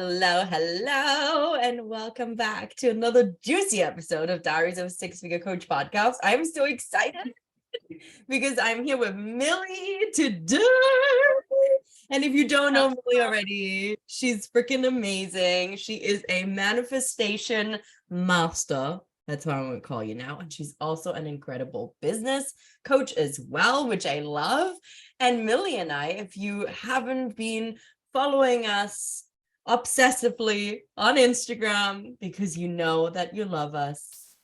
Hello, and welcome back to another juicy episode of Diaries of a Six-Figure Coach podcast. I'm so excited because I'm here with Milli today. And if you don't know Milli already, she's freaking amazing. She is a manifestation master. That's what I'm going to call you now. And she's also an incredible business coach as well, which I love. And Milli and I, if you haven't been following us obsessively on Instagram because you know that you love us,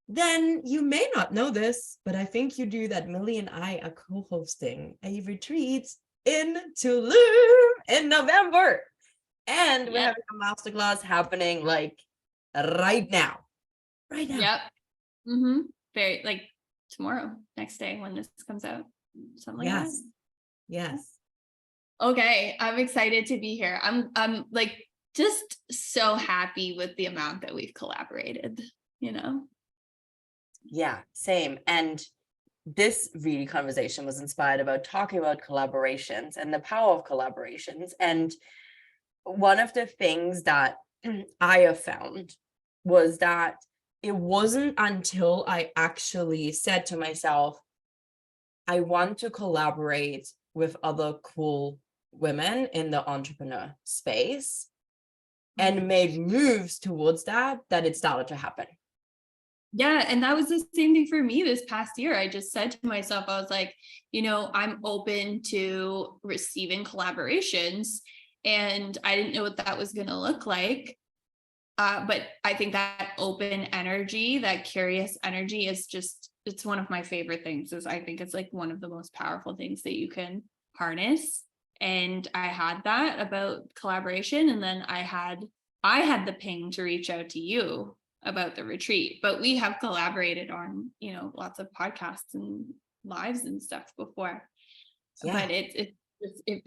then you may not know this, but I think you do, that Milli and I are co-hosting a retreat in Tulum in November. And we're having a masterclass happening like right now. Right now. Yep. Very like tomorrow, next day when this comes out. Something like that. Yes. Okay. I'm excited to be here. I'm like just so happy with the amount that we've collaborated, you know? Yeah, same. And this really conversation was inspired about talking about collaborations and the power of collaborations. And one of the things that I have found was that it wasn't until I actually said to myself, I want to collaborate with other cool women in the entrepreneur space and made moves towards that it started to happen. Yeah. And that was the same thing for me this past year. I just said to myself, I was like, I'm open to receiving collaborations, and I didn't know what that was going to look like. But I think that open energy, that curious energy is it's one of my favorite things. I think it's like one of the most powerful things that you can harness. And I had that about collaboration. And then I had the ping to reach out to you about the retreat, but we have collaborated on, lots of podcasts and lives and stuff before, but it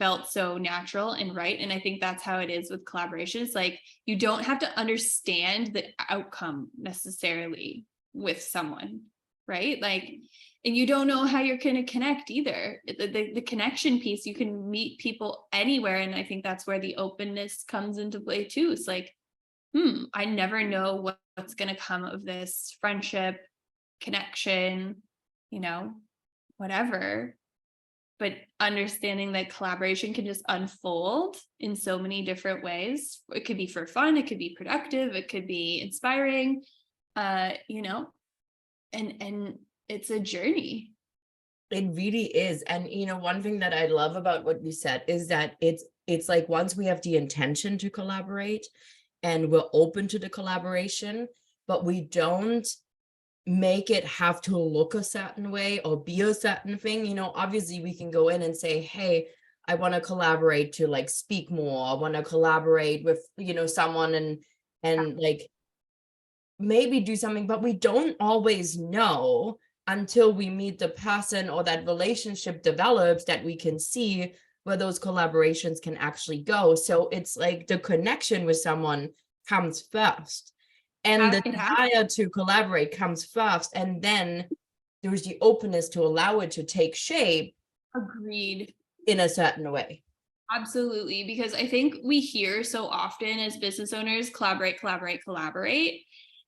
felt so natural and right. And I think that's how it is with collaborations. Like, you don't have to understand the outcome necessarily with someone, right? Like, and you don't know how you're going to connect either. The connection piece, you can meet people anywhere. And I think that's where the openness comes into play too. It's like, I never know what's going to come of this friendship, connection, whatever. But understanding that collaboration can just unfold in so many different ways. It could be for fun, it could be productive, it could be inspiring, and it's a journey. It really is. And one thing that I love about what you said is that it's like, once we have the intention to collaborate and we're open to the collaboration, but we don't make it have to look a certain way or be a certain thing. Obviously we can go in and say, hey, I want to collaborate to like speak more. I want to collaborate with, someone and like maybe do something, but we don't always know until we meet the person or that relationship develops that we can see where those collaborations can actually go. So it's like the connection with someone comes first. And the desire to collaborate comes first, and then there's the openness to allow it to take shape. Agreed. In a certain way. Absolutely. Because I think we hear so often as business owners, collaborate.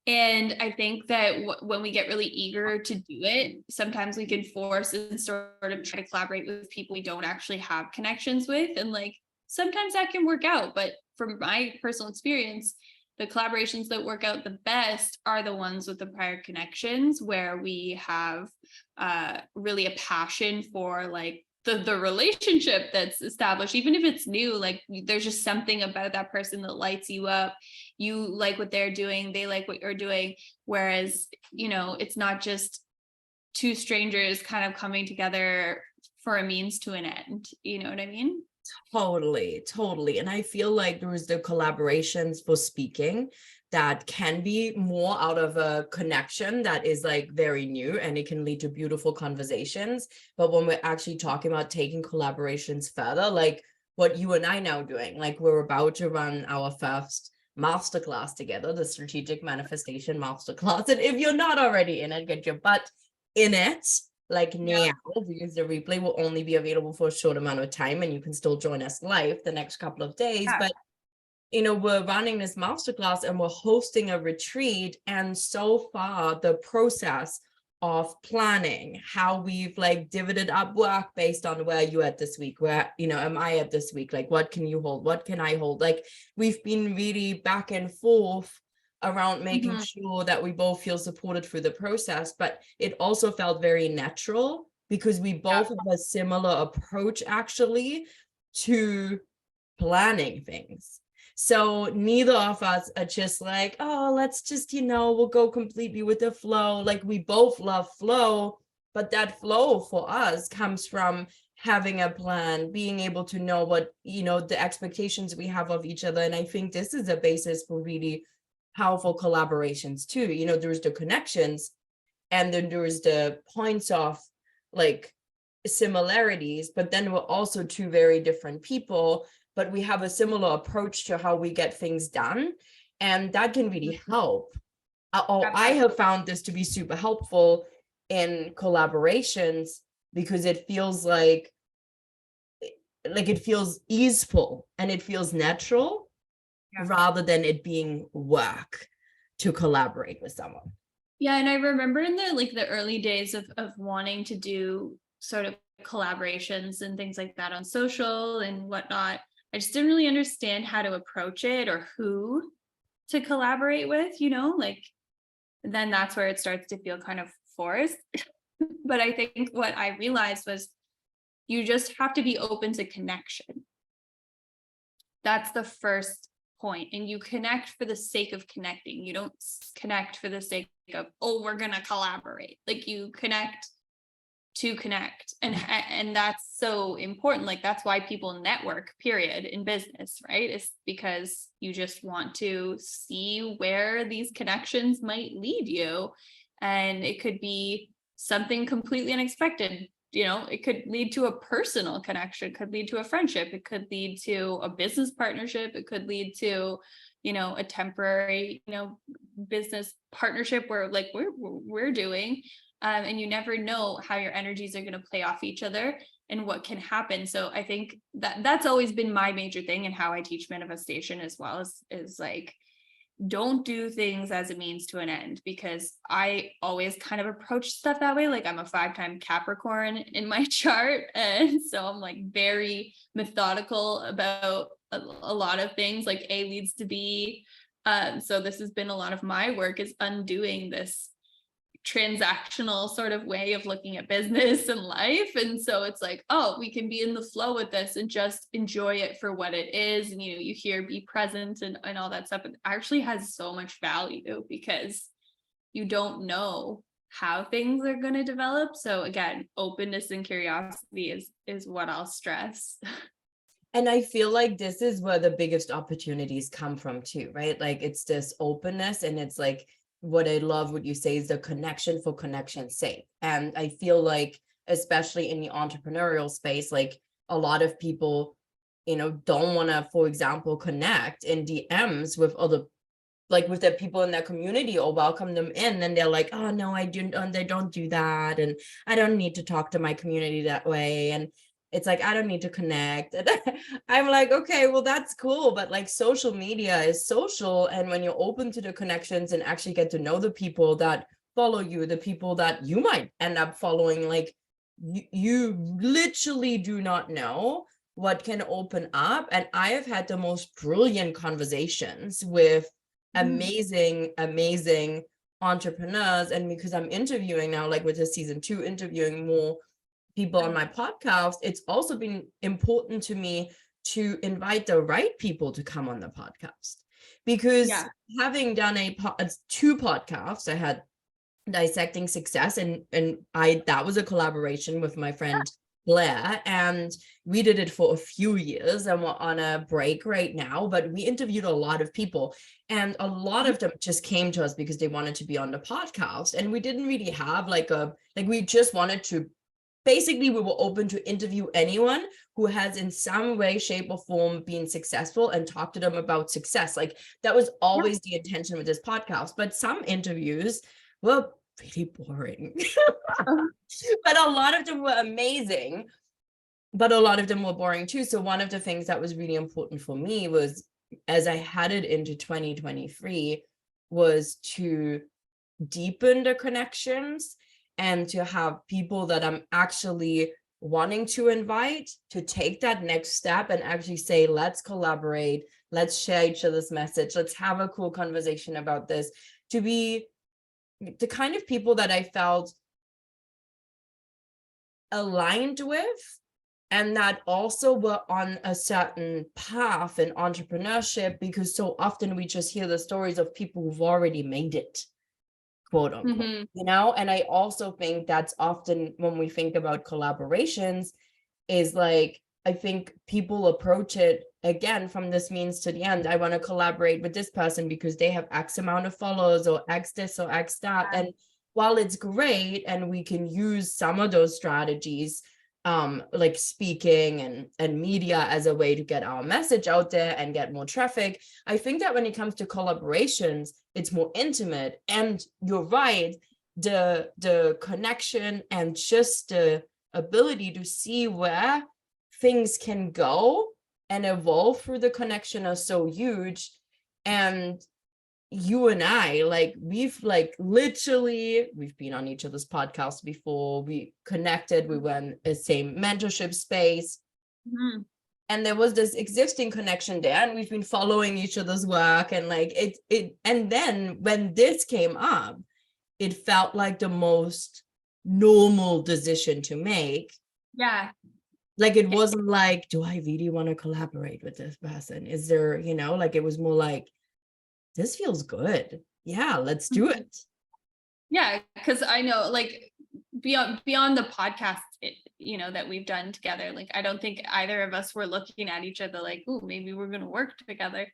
And I think that when we get really eager to do it, sometimes we can force and sort of try to collaborate with people we don't actually have connections with. And like, sometimes that can work out. But from my personal experience, the collaborations that work out the best are the ones with the prior connections, where we have really a passion for like the relationship that's established, even if it's new. Like, there's just something about that person that lights you up. You like what they're doing, they like what you're doing. Whereas, it's not just two strangers kind of coming together for a means to an end. You know what I mean? Totally. And I feel like there was the collaborations for speaking that can be more out of a connection that is like very new, and it can lead to beautiful conversations. But when we're actually talking about taking collaborations further, like what you and I now doing, like we're about to run our first masterclass together, the Strategic Manifestation Masterclass. And if you're not already in it, get your butt in it. Like now, because the replay will only be available for a short amount of time, and you can still join us live the next couple of days. But we're running this masterclass and we're hosting a retreat. And so far, the process of planning, how we've like divided up work based on where you at this week, where, am I at this week? Like, what can you hold? What can I hold? Like, we've been really back and forth around making sure that we both feel supported through the process. But it also felt very natural because we both have a similar approach actually to planning things. So neither of us are just like, oh, let's just, we'll go completely with the flow. Like, we both love flow, but that flow for us comes from having a plan, being able to know what, the expectations we have of each other. And I think this is a basis for really powerful collaborations too. There's the connections, and then there's the points of like similarities, but then we're also two very different people, but we have a similar approach to how we get things done. And that can really help. I have found this to be super helpful in collaborations because it feels like it feels easeful and it feels natural rather than it being work to collaborate with someone. Yeah. And I remember in the early days of wanting to do sort of collaborations and things like that on social and whatnot, I just didn't really understand how to approach it or who to collaborate with, then that's where it starts to feel kind of forced. But I think what I realized was you just have to be open to connection. That's the first point. And you connect for the sake of connecting. You don't connect for the sake of, oh, we're going to collaborate. Like, you connect to connect. And that's so important. Like, that's why people network, period, in business, right? It's because you just want to see where these connections might lead you. And it could be something completely unexpected. It could lead to a personal connection, it could lead to a friendship, it could lead to a business partnership, it could lead to, a temporary, business partnership where like we're doing. And you never know how your energies are going to play off each other and what can happen. So I think that's always been my major thing, and how I teach manifestation as well, is like, don't do things as a means to an end, because I always kind of approach stuff that way. Like, I'm a 5-time Capricorn in my chart. And so I'm like very methodical about a lot of things, like A leads to B. So this has been a lot of my work, is undoing this transactional sort of way of looking at business and life. And so it's like, oh, we can be in the flow with this and just enjoy it for what it is. And you hear be present and all that stuff. It actually has so much value because you don't know how things are going to develop. So again, openness and curiosity is what I'll stress. And I feel like this is where the biggest opportunities come from too, right? Like, it's this openness, and it's like, what I love what you say is the connection for connection's sake. And I feel like, especially in the entrepreneurial space, like, a lot of people, don't want to, for example, connect in DMs with other, like with the people in their community, or welcome them in. And they're like, oh no, they don't do that. And I don't need to talk to my community that way. And it's like, I don't need to connect. And I'm like, okay, well, that's cool. But like, social media is social. And when you're open to the connections and actually get to know the people that follow you, the people that you might end up following, like, you literally do not know what can open up. And I have had the most brilliant conversations with amazing entrepreneurs. And because I'm interviewing now, like with the season 2, interviewing more people on my podcast, it's also been important to me to invite the right people to come on the podcast, because having done 2 podcasts, I had Dissecting Success, and that was a collaboration with my friend Blair, and we did it for a few years, and we're on a break right now, but we interviewed a lot of people, and a lot of them just came to us because they wanted to be on the podcast. And we didn't really have we just wanted to, basically, we were open to interview anyone who has in some way, shape, or form been successful, and talk to them about success. Like, that was always the intention with this podcast. But some interviews were really boring. But a lot of them were amazing. But a lot of them were boring too. So one of the things that was really important for me was as I headed into 2023 was to deepen the connections and to have people that I'm actually wanting to invite to take that next step and actually say, let's collaborate, let's share each other's message, let's have a cool conversation about this, to be the kind of people that I felt aligned with, and that also were on a certain path in entrepreneurship, because so often we just hear the stories of people who've already made it, quote unquote, you know? And I also think that's often when we think about collaborations is like, I think people approach it again from this means to the end. I want to collaborate with this person because they have X amount of followers or X this or X that. And while it's great and we can use some of those strategies, like speaking and media as a way to get our message out there and get more traffic, I think that when it comes to collaborations, it's more intimate. And you're right, the connection and just the ability to see where things can go and evolve through the connection are so huge. And you and I, like, we've been on each other's podcasts before, we connected, we were in the same mentorship space, and there was this existing connection there, and we've been following each other's work, and like it and then when this came up, it felt like the most normal decision to make. Yeah. Like, it wasn't like, do I really want to collaborate with this person? Is there, you know, like, it was more like, this feels good. Yeah, let's do it. Yeah, because I know, like, beyond the podcast, you know, that we've done together, like, I don't think either of us were looking at each other like, oh, maybe we're gonna work together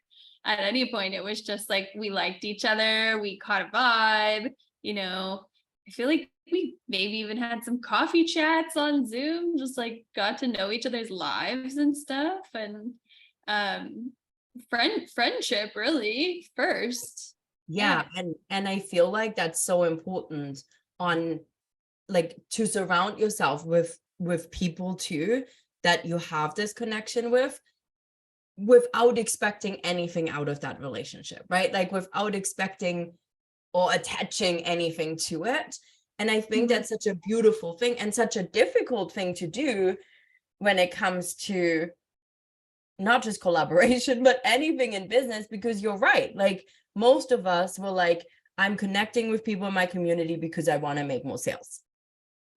at any point. It was just like we liked each other, we caught a vibe, you know. I feel like we maybe even had some coffee chats on Zoom, just like got to know each other's lives and stuff, and friendship really first. Yeah, and I feel like that's so important, on like, to surround yourself with people too that you have this connection with, without expecting anything out of that relationship, right? Like, without expecting or attaching anything to it. And I think that's such a beautiful thing and such a difficult thing to do when it comes to not just collaboration, but anything in business, because you're right. Like, most of us were like, I'm connecting with people in my community because I want to make more sales.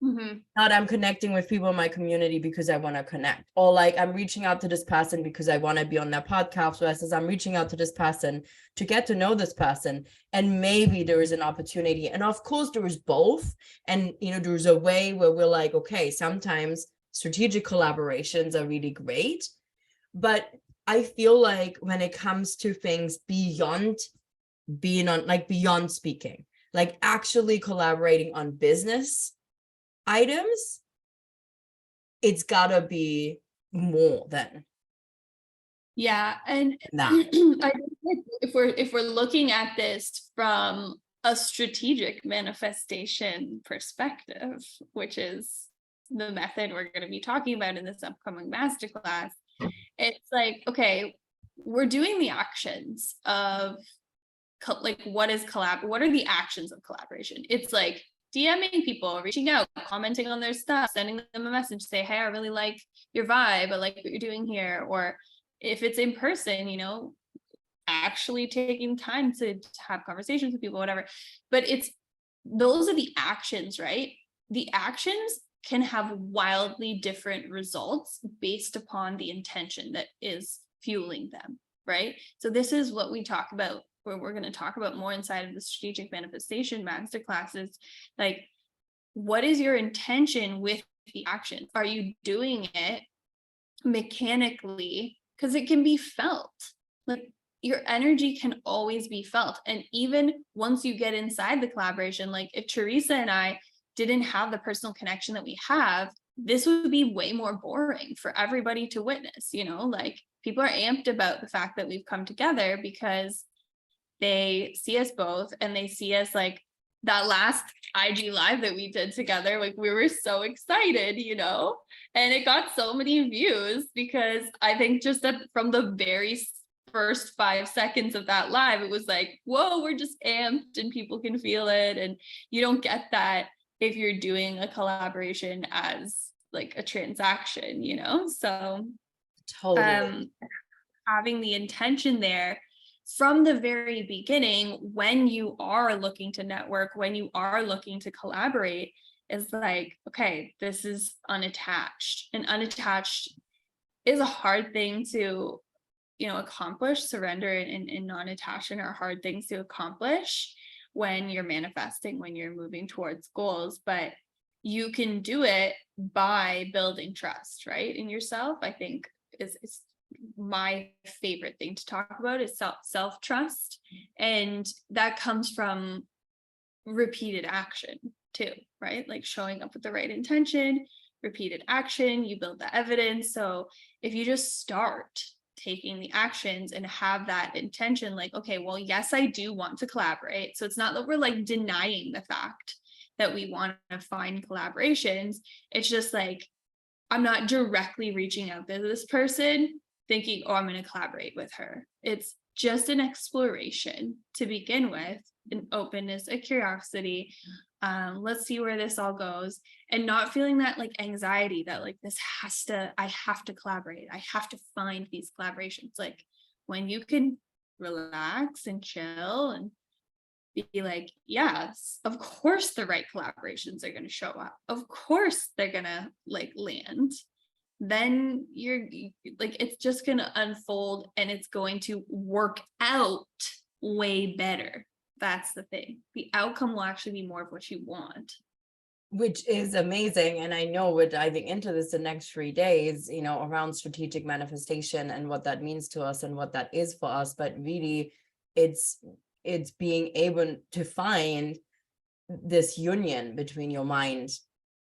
Not I'm connecting with people in my community because I want to connect, or like, I'm reaching out to this person because I want to be on their podcast, versus I'm reaching out to this person to get to know this person. And maybe there is an opportunity, and of course there is both. And you know, there's a way where we're like, okay, sometimes strategic collaborations are really great, but I feel like when it comes to things beyond being on, like, beyond speaking, like actually collaborating on business items, it's gotta be more than and that. I think if we're looking at this from a strategic manifestation perspective, which is the method we're going to be talking about in this upcoming masterclass, it's like, okay, we're doing the actions of like, what is collab? What are the actions of collaboration? It's like DMing people, reaching out, commenting on their stuff, sending them a message, say, hey, I really like your vibe, I like what you're doing here. Or if it's in person, you know, actually taking time to have conversations with people, whatever. But those are the actions, right? The actions can have wildly different results based upon the intention that is fueling them, right? So this is what we talk about, where we're going to talk about more inside of the strategic manifestation masterclasses. Like, what is your intention with the action? Are you doing it mechanically? Because it can be felt. Like, your energy can always be felt. And even once you get inside the collaboration, like if Teresa and I didn't have the personal connection that we have, this would be way more boring for everybody to witness. You know, like, people are amped about the fact that we've come together because they see us both, and they see us, like, that last IG live that we did together, like, we were so excited, you know, and it got so many views because I think just that from the very first 5 seconds of that live, it was like, whoa, we're just amped and people can feel it. And you don't get that if you're doing a collaboration as like a transaction, you know? So Totally. having the intention there from the very beginning, when you are looking to network, when you are looking to collaborate, is like, okay, this is unattached, and unattached is a hard thing to, you know, accomplish. Surrender and non-attachment are hard things to accomplish when you're manifesting, when you're moving towards goals, but you can do it by building trust, right, in yourself. I think is my favorite thing to talk about is self-trust, and that comes from repeated action too, right? Like showing up with the right intention, repeated action, you build the evidence. So if you just start taking the actions and have that intention, like, okay, well, yes, I do want to collaborate. So it's not that we're like denying the fact that we want to find collaborations. It's just like, I'm not directly reaching out to this person thinking, oh, I'm going to collaborate with her. It's just an exploration to begin with, an openness, a curiosity. Let's see where this all goes, and not feeling that like anxiety that like I have to collaborate. I have to find these collaborations. Like when you can relax and chill and be like, yes, of course the right collaborations are going to show up. Of course they're going to like land. Then you're like, it's just going to unfold and it's going to work out way better. That's the thing. The outcome will actually be more of what you want. Which is amazing. And I know we're diving into this the next 3 days, you know, around strategic manifestation and what that means to us and what that is for us. But really, it's being able to find this union between your mind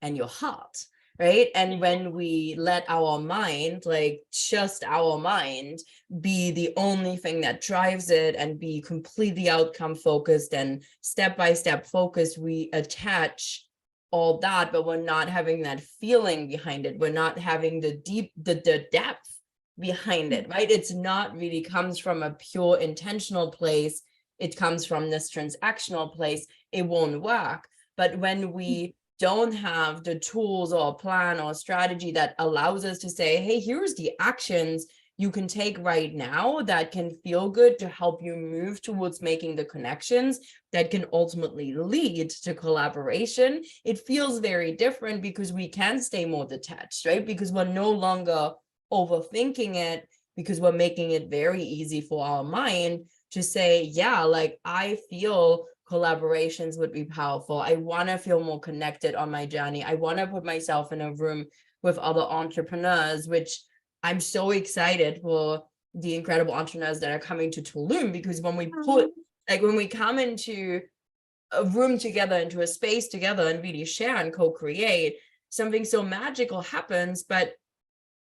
and your heart, right? And when we let our mind, like just our mind, be the only thing that drives it and be completely outcome focused and step by step focused, we attach all that, but we're not having that feeling behind it. We're not having the depth behind it, right? It's not really comes from a pure intentional place. It comes from this transactional place. It won't work. But when we don't have the tools or plan or strategy that allows us to say, hey, here's the actions you can take right now that can feel good to help you move towards making the connections that can ultimately lead to collaboration, it feels very different because we can stay more detached, right? Because we're no longer overthinking it, because we're making it very easy for our mind to say, yeah, like I feel collaborations would be powerful. I want to feel more connected on my journey. I want to put myself in a room with other entrepreneurs, which I'm so excited for the incredible entrepreneurs that are coming to Tulum, because when we when we come into a room together, into a space together and really share and co-create, something so magical happens. But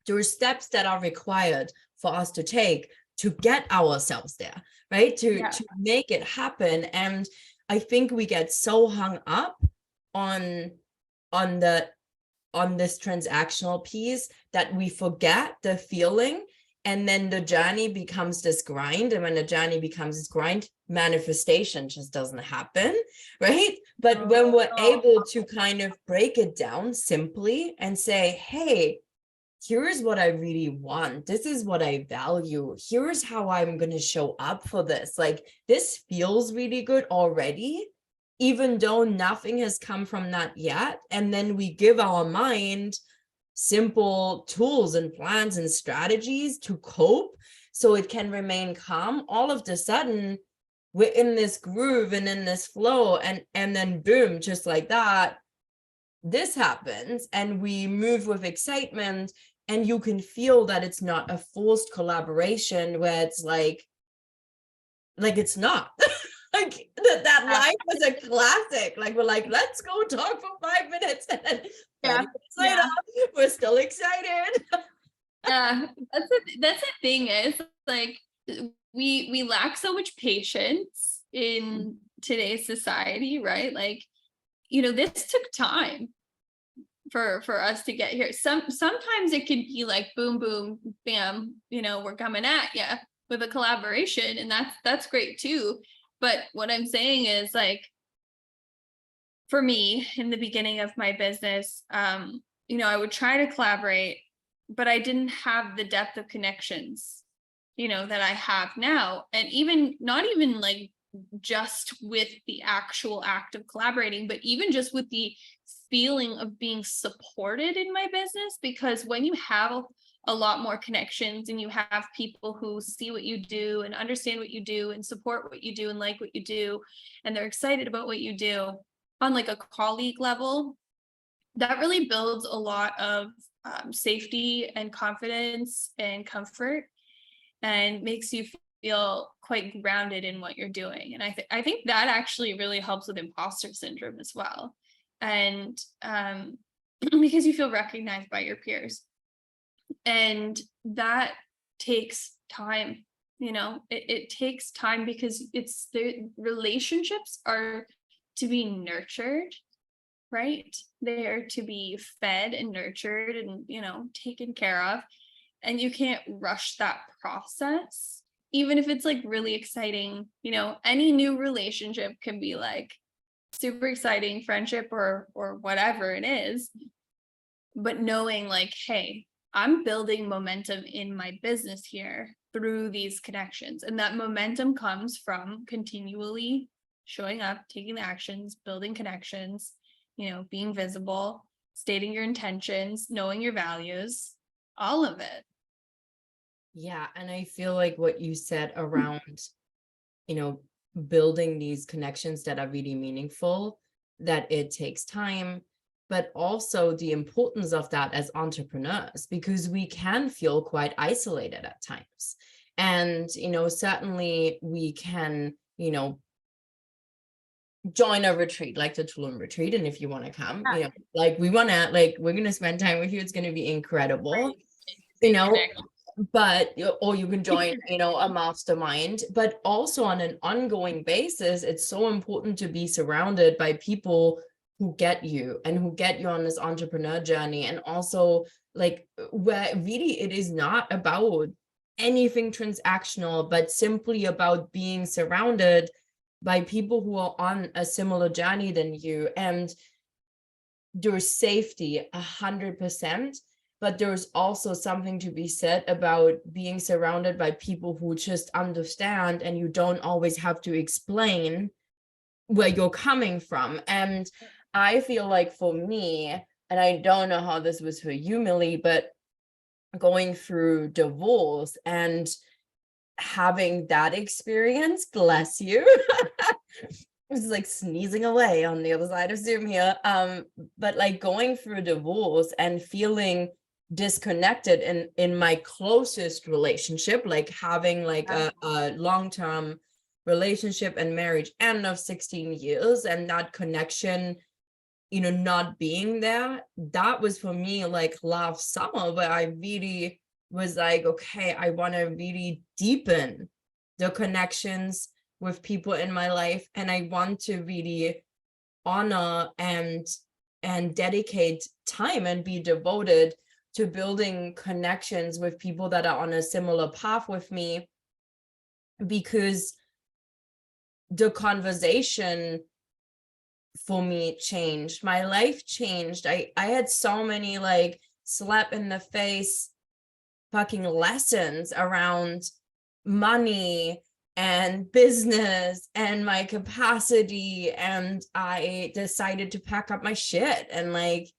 there are steps that are required for us to take to get ourselves there, right? To make it happen. And I think we get so hung up on this transactional piece that we forget the feeling, and then the journey becomes this grind. And when the journey becomes this grind, manifestation just doesn't happen, right? But when we're able to kind of break it down simply and say, hey, here's what I really want. This is what I value. Here's how I'm going to show up for this. Like, this feels really good already, even though nothing has come from that yet. And then we give our mind simple tools and plans and strategies to cope so it can remain calm. All of a sudden, we're in this groove and in this flow, and then boom, just like that, this happens and we move with excitement, and you can feel that it's not a forced collaboration where it's like it's not. Like that life was a classic. Like, we're like, let's go talk for 5 minutes, and then 30 minutes later, we're still excited. That's the thing is, like, we lack so much patience in today's society, right? Like, you know, this took time for us to get here. Sometimes it can be like boom, boom, bam, you know, we're coming at you. with a collaboration, and that's great too. But what I'm saying is, like, for me in the beginning of my business, I would try to collaborate, but I didn't have the depth of connections, that I have now. And even not even like just with the actual act of collaborating, but even just with the feeling of being supported in my business. Because when you have a lot more connections and you have people who see what you do and understand what you do and support what you do and like what you do, and they're excited about what you do on like a colleague level, that really builds a lot of safety and confidence and comfort, and makes you feel quite grounded in what you're doing. And I think that actually really helps with imposter syndrome as well. And because you feel recognized by your peers. And that takes time, it takes time, because the relationships are to be nurtured, right? They're to be fed and nurtured and, taken care of. And you can't rush that process, even if it's like really exciting. Any new relationship can be like super exciting, friendship or whatever it is. But knowing like, hey, I'm building momentum in my business here through these connections. And that momentum comes from continually showing up, taking the actions, building connections, being visible, stating your intentions, knowing your values, all of it. Yeah. And I feel like what you said around, building these connections that are really meaningful, that it takes time, but also the importance of that as entrepreneurs, because we can feel quite isolated at times. And, certainly we can, join a retreat like the Tulum Retreat. And if you want to come, like we're going to spend time with you. It's going to be incredible, but, or you can join, a mastermind. But also on an ongoing basis, it's so important to be surrounded by people who get you and who get you on this entrepreneur journey. And also like where really it is not about anything transactional, but simply about being surrounded by people who are on a similar journey than you. And there's safety 100%, but there's also something to be said about being surrounded by people who just understand, and you don't always have to explain where you're coming from. And I feel like for me, and I don't know how this was for you, Millie, but going through divorce and having that experience, bless you. It's like sneezing away on the other side of Zoom here. But like going through divorce and feeling disconnected in my closest relationship, like having like a long-term relationship and marriage end of 16 years, and that connection, not being there, that was for me like last summer, where I really was like, okay, I want to really deepen the connections with people in my life, and I want to really honor and dedicate time and be devoted to building connections with people that are on a similar path with me, because the conversation for me changed. My life changed. I had so many like slap in the face fucking lessons around money and business and my capacity, and I decided to pack up my shit and like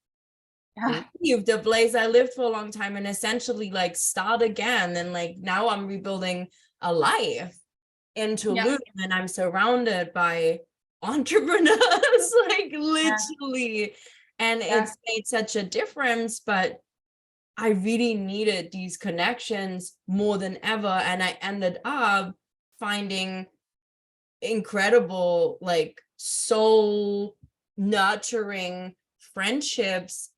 leave the place I lived for a long time and essentially like start again. And like now I'm rebuilding a life in Tulum, and I'm surrounded by entrepreneurs, like literally. And it's made such a difference, but I really needed these connections more than ever. And I ended up finding incredible, like soul nurturing friendships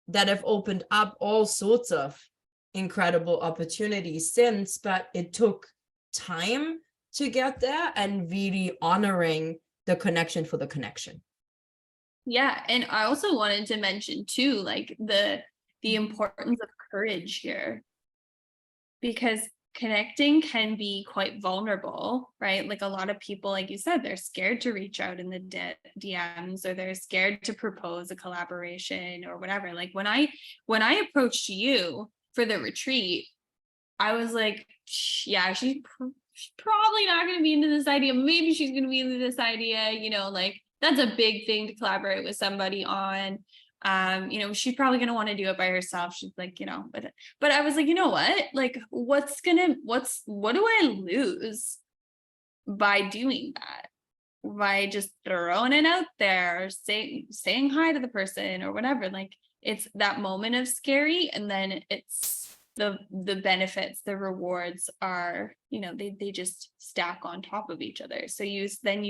that have opened up all sorts of incredible opportunities since. But it took time to get there, and really honoring the connection for the connection. Yeah. And I also wanted to mention too, like the importance of courage here, because connecting can be quite vulnerable, right? Like a lot of people, like you said, they're scared to reach out in the DMs, or they're scared to propose a collaboration or whatever. Like when I approached you for the retreat, I was like, yeah, she's probably not going to be into this idea. Maybe she's going to be into this idea, like that's a big thing to collaborate with somebody on. She's probably going to want to do it by herself. She's like, but I was like, you know what? Like, what do I lose by doing that? By just throwing it out there, saying hi to the person or whatever. Like, it's that moment of scary, and then it's the benefits, the rewards are, they just stack on top of each other. So you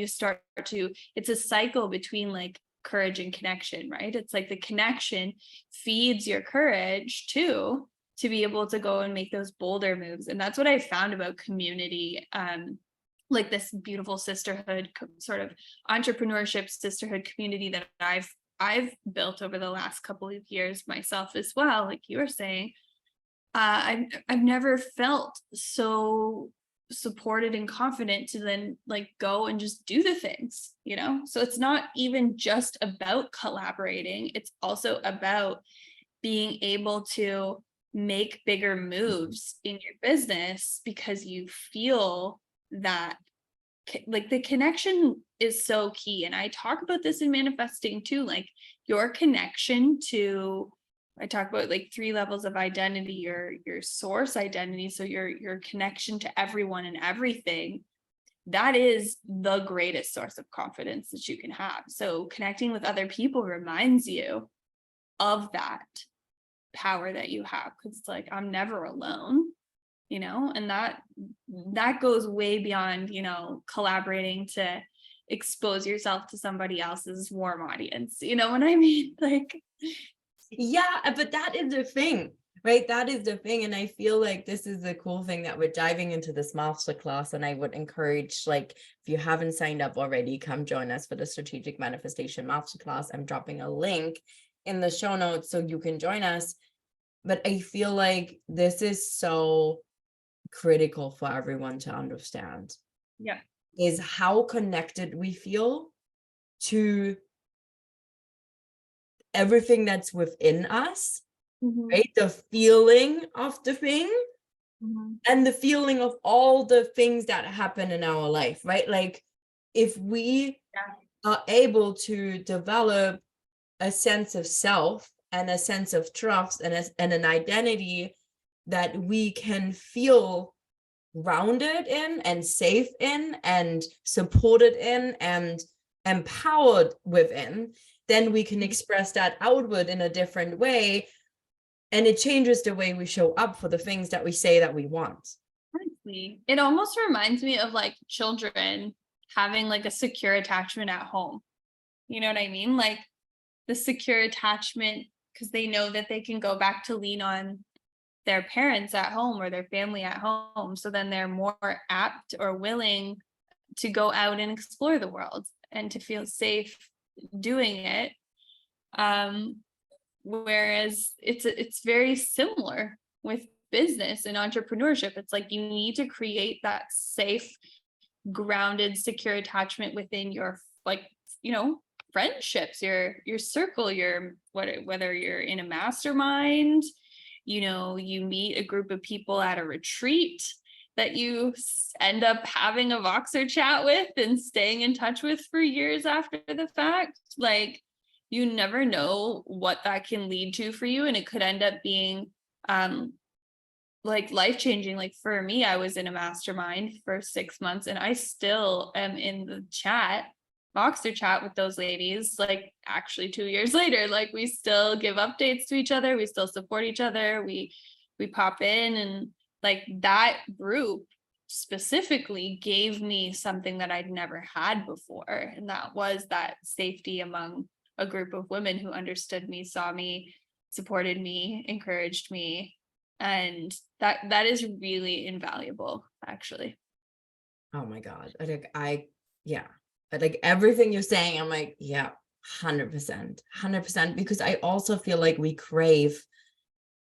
start to, it's a cycle between like courage and connection, right? It's like the connection feeds your courage too, to be able to go and make those bolder moves. And that's what I found about community, like this beautiful sisterhood, sort of entrepreneurship sisterhood community that I've built over the last couple of years myself as well. Like you were saying, I've never felt so supported and confident to then like go and just do the things, so it's not even just about collaborating, it's also about being able to make bigger moves in your business because you feel that like the connection is so key. And I talk about this in manifesting too, like your connection to, I talk about like 3 levels of identity, your source identity. So your connection to everyone and everything, that is the greatest source of confidence that you can have. So connecting with other people reminds you of that power that you have, because it's like, I'm never alone, and that goes way beyond, collaborating to expose yourself to somebody else's warm audience. You know what I mean? Like, yeah, but that is the thing, right? That is the thing. And I feel like this is the cool thing that we're diving into this masterclass. And I would encourage, like, if you haven't signed up already, come join us for the Strategic Manifestation Masterclass. I'm dropping a link in the show notes so you can join us. But I feel like this is so critical for everyone to understand. Yeah. Is how connected we feel to everything that's within us, right? The feeling of the thing, and the feeling of all the things that happen in our life, right? Like if we are able to develop a sense of self and a sense of trust and an identity that we can feel grounded in and safe in and supported in and empowered within, then we can express that outward in a different way, and it changes the way we show up for the things that we say that we want. Honestly, it almost reminds me of like children having like a secure attachment at home. You know what I mean? Like the secure attachment, because they know that they can go back to lean on their parents at home or their family at home. So then they're more apt or willing to go out and explore the world and to feel safe doing it. Whereas it's very similar with business and entrepreneurship. It's like you need to create that safe, grounded, secure attachment within your, like, friendships, your circle, whether you're in a mastermind, you meet a group of people at a retreat that you end up having a Voxer chat with and staying in touch with for years after the fact. Like, you never know what that can lead to for you. And it could end up being like life-changing. Like for me, I was in a mastermind for 6 months and I still am in the Voxer chat with those ladies, like actually 2 years later. Like we still give updates to each other, we still support each other, we pop in, and like that group specifically gave me something that I'd never had before, and that was that safety among a group of women who understood me, saw me, supported me, encouraged me, and that is really invaluable, actually. Oh my God. Like everything you're saying, I'm like, yeah, 100%, because I also feel like we crave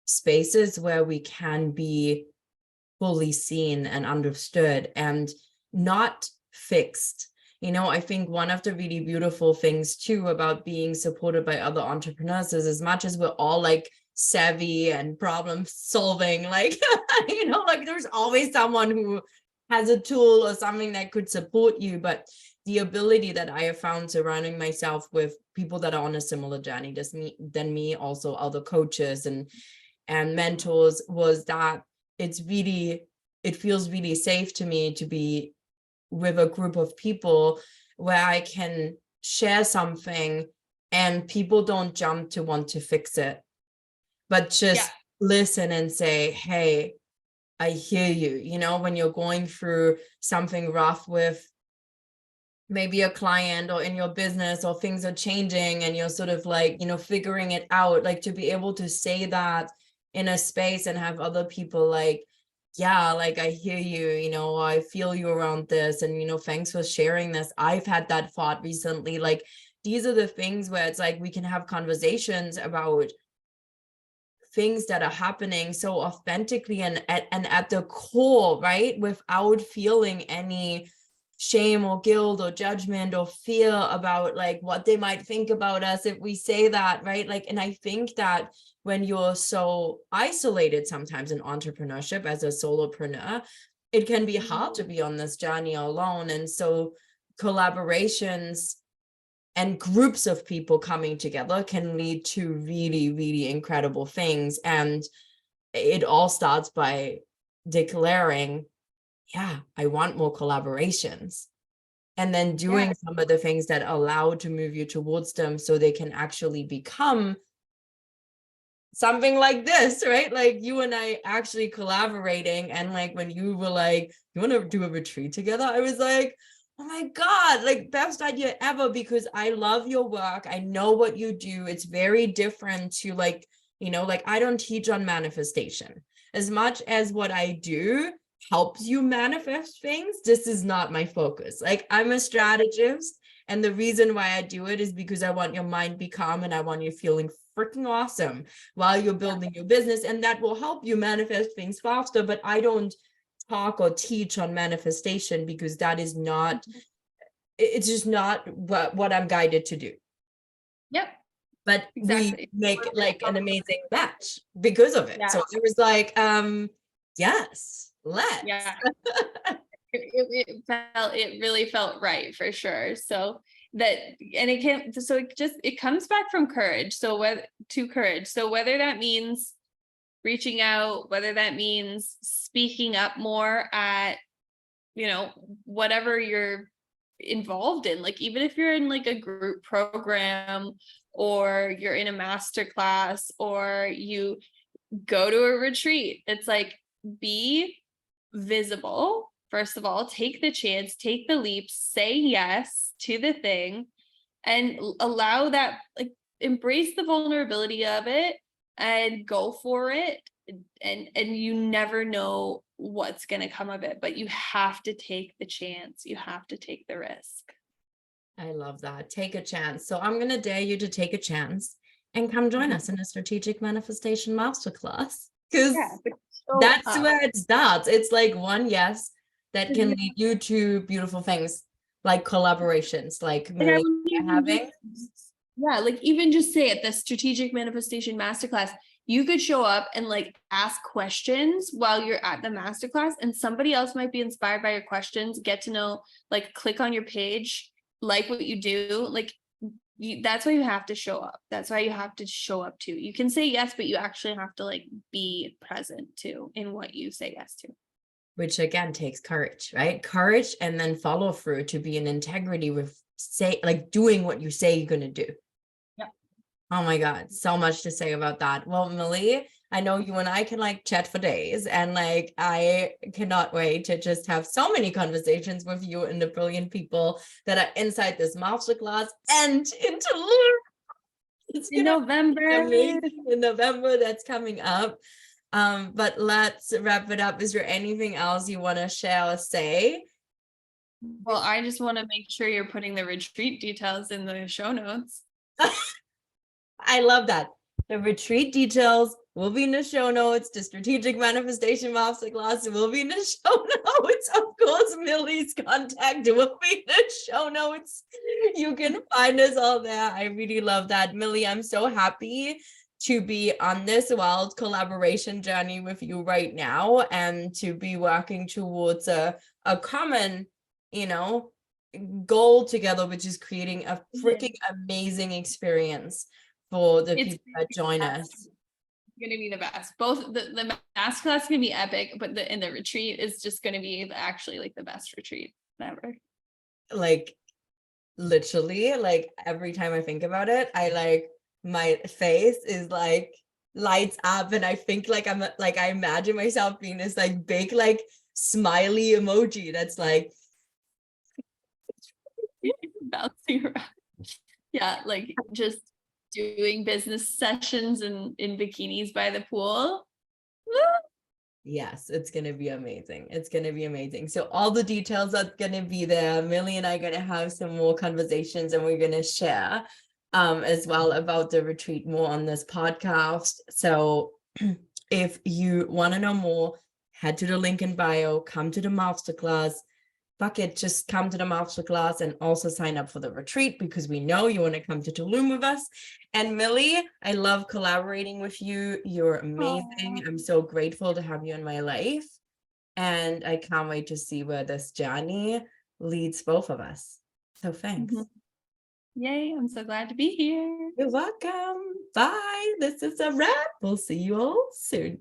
spaces where we can be fully seen and understood and not fixed. I think one of the really beautiful things too about being supported by other entrepreneurs is, as much as we're all like savvy and problem solving, like, like there's always someone who has a tool or something that could support you. But the ability that I have found surrounding myself with people that are on a similar journey than me, also other coaches and mentors, was that it feels really safe to me to be with a group of people where I can share something and people don't jump to want to fix it, but just listen and say, hey, I hear you. When you're going through something rough with maybe a client or in your business, or things are changing and you're sort of like, figuring it out, like to be able to say that in a space and have other people like, yeah, like I hear you, I feel you around this, and thanks for sharing this. I've had that thought recently. Like, these are the things where it's like we can have conversations about things that are happening so authentically and at the core, right, without feeling any shame or guilt or judgment or fear about like what they might think about us if we say that, right? Like, and I think that when you're so isolated sometimes in entrepreneurship as a solopreneur, it can be hard to be on this journey alone. And so collaborations and groups of people coming together can lead to really, really incredible things. And it all starts by declaring, yeah, I want more collaborations. And then doing some of the things that allow to move you towards them so they can actually become something like this, right? Like you and I actually collaborating. And like when you were like, you want to do a retreat together? I was like, oh my God, like best idea ever, because I love your work. I know what you do. It's very different to like, like I don't teach on manifestation. As much as what I do helps you manifest things, this is not my focus. Like I'm a strategist, and the reason why I do it is because I want your mind be calm and I want you feeling freaking awesome while you're building your business, and that will help you manifest things faster. But I don't talk or teach on manifestation because that is not, it's just not what I'm guided to do. Yep. But exactly. We make like an amazing match because of it. So it was like, yes, let's. Yeah. It really felt right for sure. So that, and it comes back from courage. So whether that means reaching out, whether that means speaking up more at, whatever you're involved in, like even if you're in like a group program or you're in a master class or you go to a retreat, it's like, be visible. First of all, take the chance, take the leap, say yes to the thing, and allow that, like, embrace the vulnerability of it and go for it. And you never know what's going to come of it, but you have to take the chance. You have to take the risk. I love that. Take a chance. So I'm going to dare you to take a chance and come join us in a strategic manifestation masterclass, because that's where it starts. It's like one yes that can lead you to beautiful things like collaborations, like Milli having. Like even just say it, the strategic manifestation masterclass, you could show up and like ask questions while you're at the masterclass, and somebody else might be inspired by your questions, get to know, like click on your page, like what you do. Like that's why you have to show up. That's why you have to show up too. You can say yes, but you actually have to like be present too in what you say yes to. Which again takes courage, right? Courage, and then follow through to be in integrity with doing what you say you're going to do. Yep. Oh my God, so much to say about that. Well, Milli, I know you and I can like chat for days, and like I cannot wait to just have so many conversations with you and the brilliant people that are inside this masterclass and in Tulum. In November, that's coming up. But let's wrap it up. Is there anything else you want to share or say? Well, I just want to make sure you're putting the retreat details in the show notes. I love that. The retreat details will be in the show notes. The Strategic Manifestation Masterclass will be in the show notes. Of course, Milli's contact will be in the show notes. You can find us all there. I really love that. Milli, I'm so happy to be on this wild collaboration journey with you right now, and to be working towards a common, goal together, which is creating a freaking amazing experience for the people that join us. It's gonna be the best. Both the masterclass is gonna be epic, but the retreat is just gonna be actually like the best retreat ever. Like literally, like every time I think about it, my face is like lights up, and I think like I imagine myself being this like big like smiley emoji that's like bouncing around. Yeah, like just doing business sessions in bikinis by the pool. Yes, it's gonna be amazing. It's gonna be amazing. So all the details are gonna be there. Milli and I are gonna have some more conversations, and we're gonna share as well about the retreat more on this podcast. So if you want to know more, head to the link in bio, come to the masterclass. Fuck it, just come to the masterclass and also sign up for the retreat, because we know you want to come to Tulum with us. And Milli, I love collaborating with you. You're amazing. I'm so grateful to have you in my life. And I can't wait to see where this journey leads both of us. So thanks. Yay, I'm so glad to be here. You're welcome. Bye. This is a wrap. We'll see you all soon.